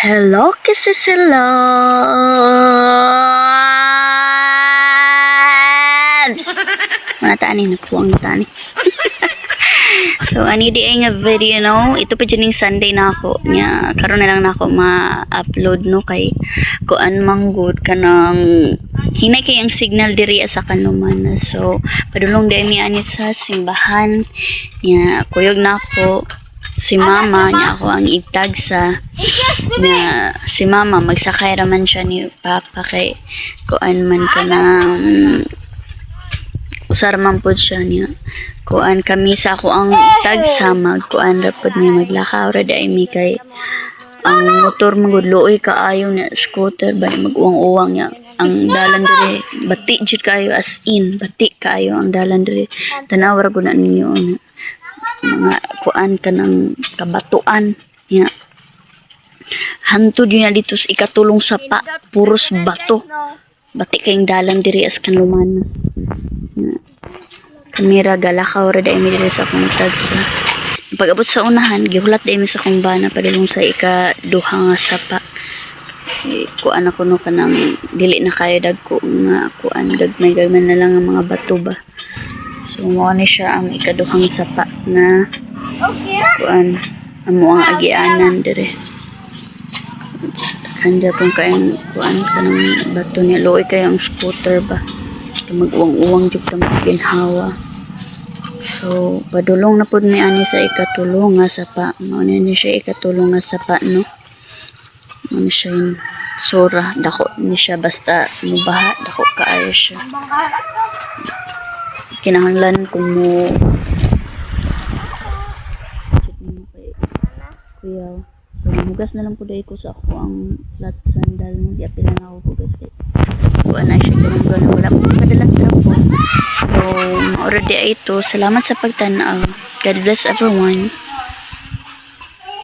Hello, kisses, loves! Mana tani na po ang tani. So, ani di ay nga video, no? Ito pa dyan yung Sunday na ako. Nya, karon na lang na ako ma-upload, no? Kay kuan manggod ka ng hinay kay ang signal diri sa kanuman. So, padulong di mi ani sa simbahan. Nya, kuyog na ako. Si mama niya ako ang itag sa na si mama magsakay raman siya ni papa kay kuan man ka ng usar man po siya niya kuan kami sa ako ang itag sa magkuan ra pod niya maglakaw ra dai mi kay ang motor magudlooy kaayo na scooter ba mag-uwang-uwang niya ang dalan dire bati jud kayo as in bati kayo ang dalan dire tanaw ra gud na ninyo mga kuan ka ng kabatuan ya hantod yun na dito sa ikatulong sapa puros bato bati kayong dalan diri as kanluman kamera galakaw ra dai mi diri sa akong tagsa pag-abot sa unahan gihulat dai mi sa akong bana padulong sa ikaduha nga sapa kuan ako no kanang dili na kayo dagko nga kuan gagmay na lang ang mga bato ba. So, mo ni siya ang ikaduhang sapa na kuan amo ang agianan dire. Kanda pong kayang kuan kanang bato niya looy kayang scooter ba. Mag-uwang-uwang jud ta ginhawa. So, padulong na pud mi ani sa ikatulong nga sapa. Mao ni siya ikatulong nga sapa no. Mao ni siya yung sura dako ni siya basta mubaha dako kaayo siya. Kinahanglan ko mo kuya so hugas na lang po dahil ko sa ako ang flat sandal mo diapil lang ako hugas kay kuha na siya kinang wala po padalag po so already ito salamat sa pagtanaw. God bless everyone.